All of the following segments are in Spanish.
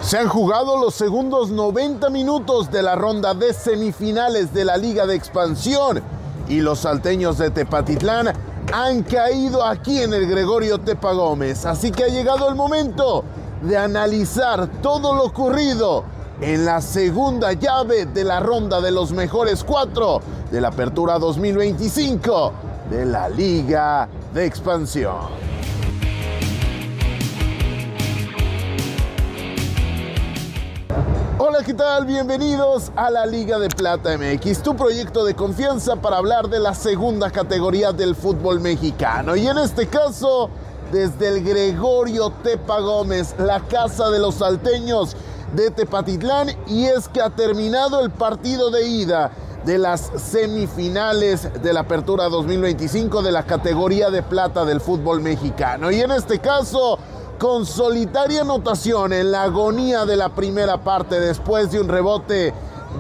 Se han jugado los segundos 90 minutos de la ronda de semifinales de la Liga de Expansión y los salteños de Tepatitlán han caído aquí en el Gregorio Tepa Gómez. Así que ha llegado el momento de analizar todo lo ocurrido en la segunda llave de la ronda de los mejores 4 de la Apertura 2025 de la Liga de Expansión. Hola, ¿qué tal? Bienvenidos a la Liga de Plata MX, tu proyecto de confianza para hablar de la segunda categoría del fútbol mexicano. Y en este caso, desde el Gregorio Tepa Gómez, la casa de los salteños de Tepatitlán, y es que ha terminado el partido de ida de las semifinales de la Apertura 2025 de la categoría de plata del fútbol mexicano. Y en este caso, con solitaria anotación en la agonía de la primera parte, después de un rebote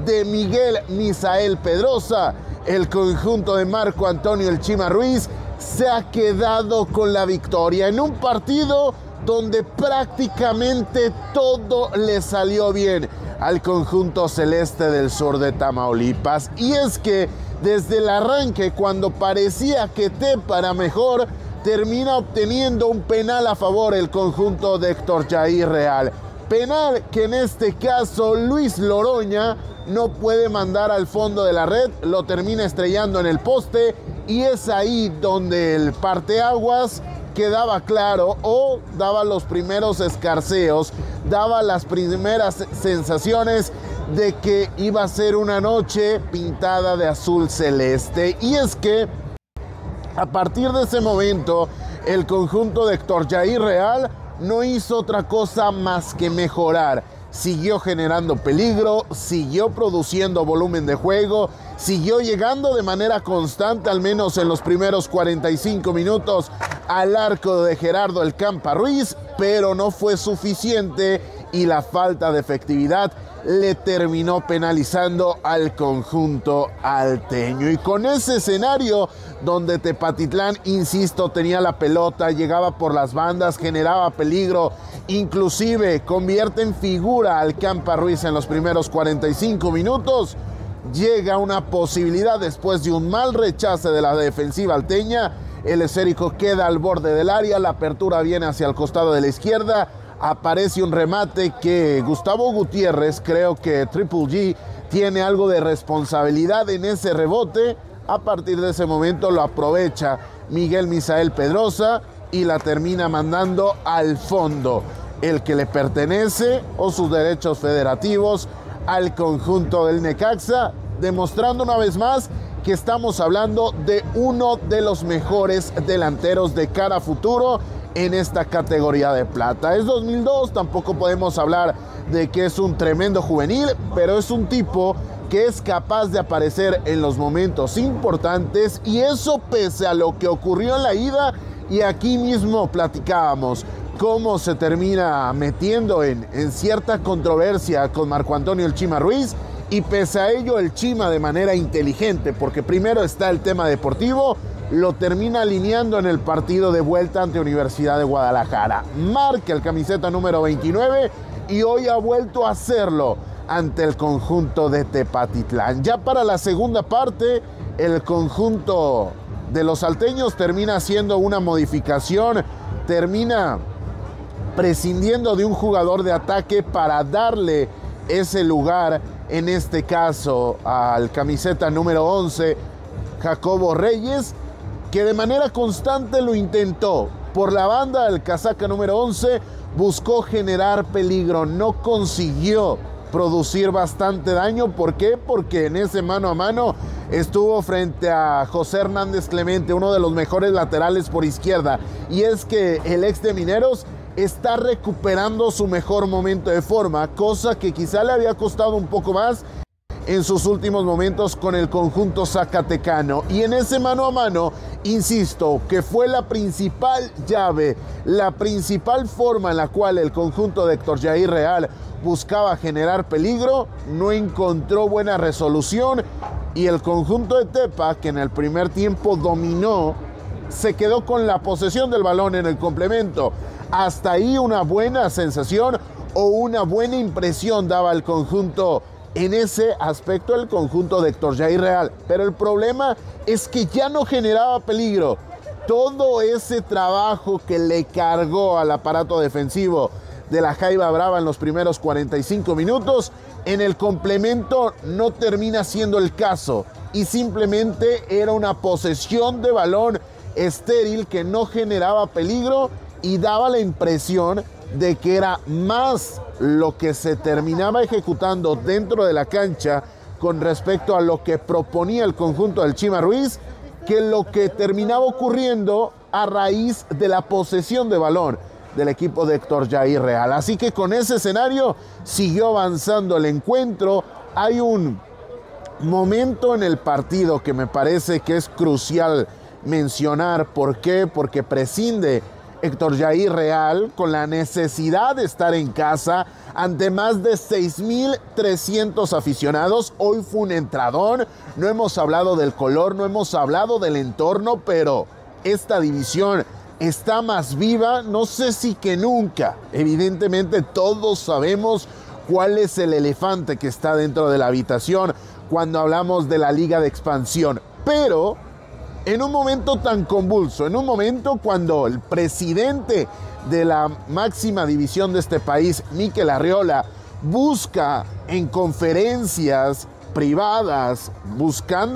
de Miguel Misael Pedrosa, el conjunto de Marco Antonio El Chima Ruiz se ha quedado con la victoria en un partido donde prácticamente todo le salió bien al conjunto celeste del sur de Tamaulipas. Y es que desde el arranque, cuando parecía que Tepa era mejor, termina obteniendo un penal a favor el conjunto de Héctor Jair Real. Penal que en este caso Luis Loroña no puede mandar al fondo de la red, lo termina estrellando en el poste, y es ahí donde el parteaguas quedaba claro, o daba los primeros escarceos, daba las primeras sensaciones de que iba a ser una noche pintada de azul celeste. Y es que a partir de ese momento, el conjunto de Héctor Jair Real no hizo otra cosa más que mejorar. Siguió generando peligro, siguió produciendo volumen de juego, siguió llegando de manera constante, al menos en los primeros 45 minutos, al arco de Gerardo El Campa Ruiz, pero no fue suficiente y la falta de efectividad le terminó penalizando al conjunto alteño. Y con ese escenario donde Tepatitlán, insisto, tenía la pelota, llegaba por las bandas, generaba peligro, inclusive convierte en figura al Campa Ruiz en los primeros 45 minutos, llega una posibilidad después de un mal rechace de la defensiva alteña. El esférico queda al borde del área, la apertura viene hacia el costado de la izquierda, aparece un remate que Gustavo Gutiérrez, creo que Triple G tiene algo de responsabilidad en ese rebote. A partir de ese momento lo aprovecha Miguel Misael Pedrosa y la termina mandando al fondo, el que le pertenece, o sus derechos federativos, al conjunto del Necaxa, demostrando una vez más que estamos hablando de uno de los mejores delanteros de cara a futuro en esta categoría de plata. Es 2002, tampoco podemos hablar de que es un tremendo juvenil, pero es un tipo que es capaz de aparecer en los momentos importantes, y eso pese a lo que ocurrió en la ida. Y aquí mismo platicábamos cómo se termina metiendo en cierta controversia con Marco Antonio El Chima Ruiz, y pese a ello el Chima, de manera inteligente, porque primero está el tema deportivo, lo termina alineando en el partido de vuelta ante Universidad de Guadalajara. Marca el camiseta número 29 y hoy ha vuelto a hacerlo ante el conjunto de Tepatitlán. Ya para la segunda parte, el conjunto de los salteños termina haciendo una modificación, termina prescindiendo de un jugador de ataque para darle ese lugar, en este caso al camiseta número 11, Jacobo Reyes, que de manera constante lo intentó. Por la banda, el casaca número 11 buscó generar peligro, no consiguió producir bastante daño. ¿Por qué? Porque en ese mano a mano estuvo frente a José Hernández Clemente, uno de los mejores laterales por izquierda. Y es que el ex de Mineros está recuperando su mejor momento de forma, cosa que quizá le había costado un poco más en sus últimos momentos con el conjunto zacatecano. Y en ese mano a mano, insisto, que fue la principal llave, la principal forma en la cual el conjunto de Héctor Jair Real buscaba generar peligro, no encontró buena resolución, y el conjunto de Tepa, que en el primer tiempo dominó, se quedó con la posesión del balón en el complemento. Hasta ahí una buena sensación, o una buena impresión daba el conjunto en ese aspecto, el conjunto de Héctor Jair Real. Pero el problema es que ya no generaba peligro. Todo ese trabajo que le cargó al aparato defensivo de la Jaiba Brava en los primeros 45 minutos, en el complemento no termina siendo el caso y simplemente era una posesión de balón estéril que no generaba peligro y daba la impresión de que era más lo que se terminaba ejecutando dentro de la cancha con respecto a lo que proponía el conjunto del Chima Ruiz que lo que terminaba ocurriendo a raíz de la posesión de balón del equipo de Héctor Jair Real. Así que con ese escenario siguió avanzando el encuentro. Hay un momento en el partido que me parece que es crucial mencionar. ¿Por qué? Porque prescinde Héctor Jair Real con la necesidad de estar en casa ante más de 6,300 aficionados. Hoy fue un entradón. No hemos hablado del color, no hemos hablado del entorno, pero esta división está más viva, no sé si que nunca. Evidentemente todos sabemos cuál es el elefante que está dentro de la habitación cuando hablamos de la Liga de Expansión. Pero en un momento tan convulso, en un momento cuando el presidente de la máxima división de este país, Mikel Arriola, busca en conferencias privadas,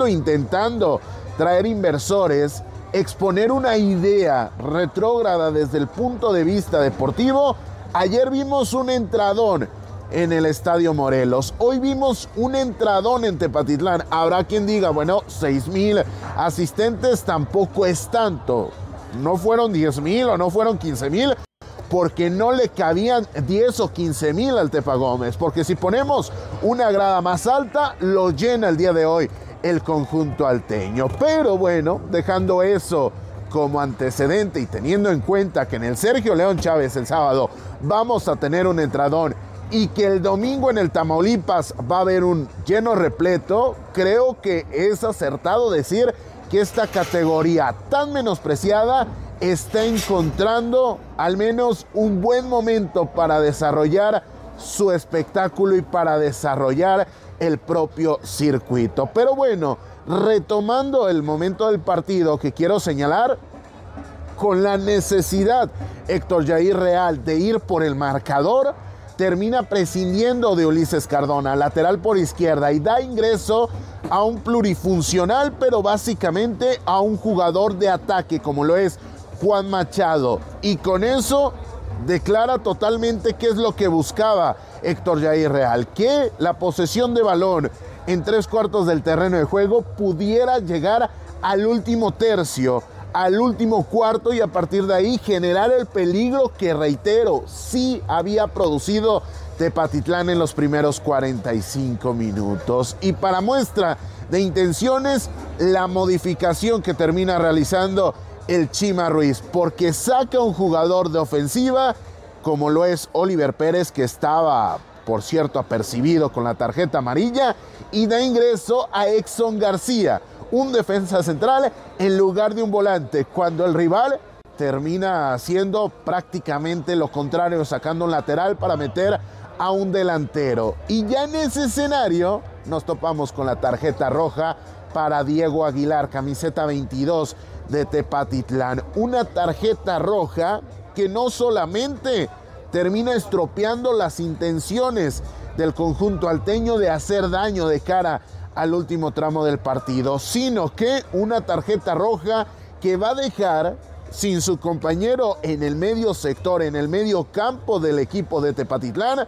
intentando traer inversores, exponer una idea retrógrada desde el punto de vista deportivo. Ayer vimos un entradón en el Estadio Morelos. Hoy vimos un entradón en Tepatitlán. Habrá quien diga, bueno, 6,000 asistentes tampoco es tanto. No fueron 10,000 o no fueron 15,000, porque no le cabían 10 o 15,000 al Tepa Gómez. Porque si ponemos una grada más alta, lo llena el día de hoy el conjunto alteño. Pero bueno, dejando eso como antecedente y teniendo en cuenta que en el Sergio León Chávez el sábado vamos a tener un entradón y que el domingo en el Tamaulipas va a haber un lleno repleto, creo que es acertado decir que esta categoría tan menospreciada está encontrando al menos un buen momento para desarrollar su espectáculo y para desarrollar el propio circuito. Pero bueno, retomando el momento del partido que quiero señalar, con la necesidad Héctor Jair Real de ir por el marcador, termina prescindiendo de Ulises Cardona, lateral por izquierda, y da ingreso a un plurifuncional, pero básicamente a un jugador de ataque como lo es Juan Machado. Y con eso declara totalmente qué es lo que buscaba Héctor Jair Real, que la posesión de balón en 3/4 del terreno de juego pudiera llegar al último tercio, al último cuarto, y a partir de ahí generar el peligro que, reitero, sí había producido Tepatitlán en los primeros 45 minutos. Y para muestra de intenciones, la modificación que termina realizando el Chima Ruiz, porque saca un jugador de ofensiva como lo es Oliver Pérez, que estaba, por cierto, apercibido con la tarjeta amarilla, y da ingreso a Exxon García, un defensa central en lugar de un volante, cuando el rival termina haciendo prácticamente lo contrario, sacando un lateral para meter a un delantero. Y ya en ese escenario nos topamos con la tarjeta roja para Diego Aguilar, camiseta 22 de Tepatitlán. Una tarjeta roja que no solamente termina estropeando las intenciones del conjunto alteño de hacer daño de cara al último tramo del partido, sino que una tarjeta roja que va a dejar sin su compañero en el medio sector, en el medio campo del equipo de Tepatitlán,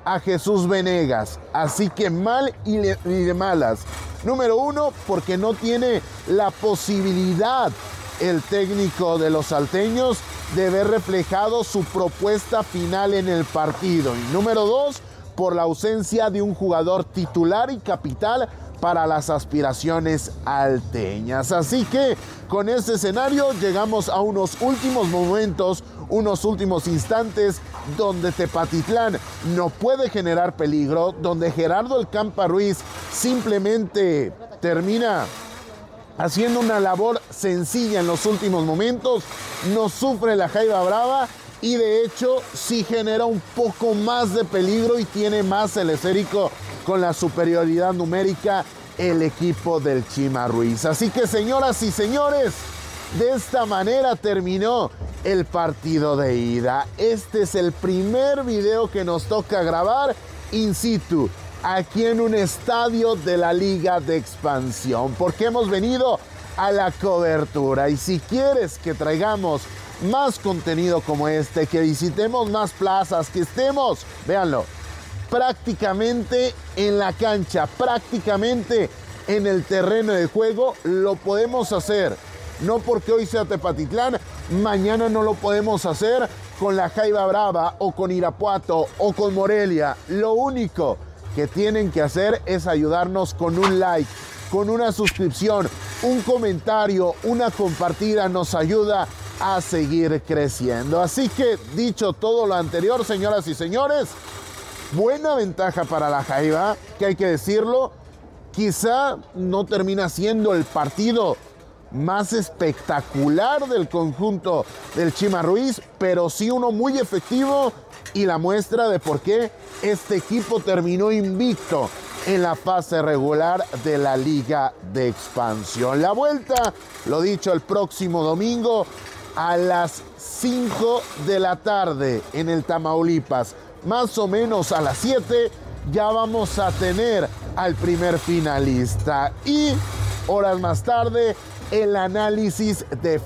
a Jesús Venegas. Así que mal y de malas. Número uno, porque no tiene la posibilidad el técnico de los salteños de ver reflejado su propuesta final en el partido. Y número dos, por la ausencia de un jugador titular y capital para las aspiraciones alteñas. Así que con ese escenario llegamos a unos últimos momentos, unos últimos instantes donde Tepatitlán no puede generar peligro, donde Gerardo El Campa Ruiz simplemente termina haciendo una labor sencilla en los últimos momentos. No sufre la Jaiba Brava y de hecho sí genera un poco más de peligro y tiene más el esférico con la superioridad numérica el equipo del Chima Ruiz. Así que, señoras y señores, de esta manera terminó el partido de ida. Este es el primer video que nos toca grabar in situ, aquí en un estadio de la Liga de Expansión, porque hemos venido a la cobertura. Y si quieres que traigamos más contenido como este, que visitemos más plazas, que estemos, véanlo, prácticamente en la cancha, prácticamente en el terreno de juego, lo podemos hacer. No porque hoy sea Tepatitlán, mañana no lo podemos hacer con la Jaiba Brava o con Irapuato o con Morelia. Lo único que tienen que hacer es ayudarnos con un like, con una suscripción, un comentario, una compartida, nos ayuda a seguir creciendo. Así que, dicho todo lo anterior, señoras y señores, buena ventaja para la Jaiba, que hay que decirlo, quizá no termina siendo el partido más espectacular del conjunto del Chima Ruiz, pero sí uno muy efectivo y la muestra de por qué este equipo terminó invicto en la fase regular de la Liga de Expansión. La vuelta, lo dicho, el próximo domingo a las 5 de la tarde en el Tamaulipas. Más o menos a las 7 ya vamos a tener al primer finalista. Y horas más tarde, el análisis de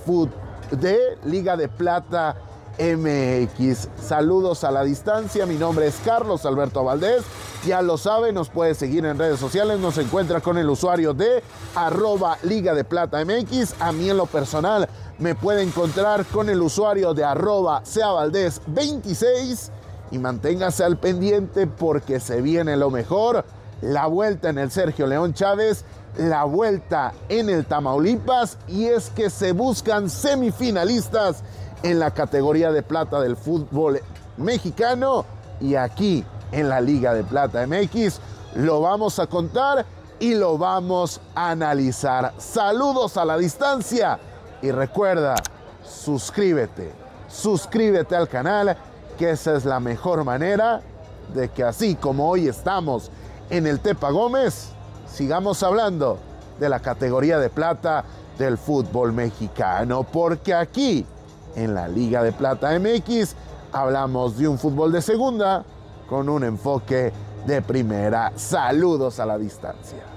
Liga de Plata MX. Saludos a la distancia, mi nombre es Carlos Alberto Valdés, ya lo sabe, nos puede seguir en redes sociales, nos encuentra con el usuario de @Liga de Plata MX. A mí en lo personal me puede encontrar con el usuario de @SeaValdez26 y manténgase al pendiente porque se viene lo mejor, la vuelta en el Sergio León Chávez, la vuelta en el Tamaulipas, y es que se buscan semifinalistas en la categoría de plata del fútbol mexicano, y aquí en la Liga de Plata MX lo vamos a contar y lo vamos a analizar. Saludos a la distancia y recuerda, suscríbete al canal, que esa es la mejor manera de que así como hoy estamos en el Tepa Gómez, sigamos hablando de la categoría de plata del fútbol mexicano, porque aquí en la Liga de Plata MX hablamos de un fútbol de segunda con un enfoque de primera. Saludos a la distancia.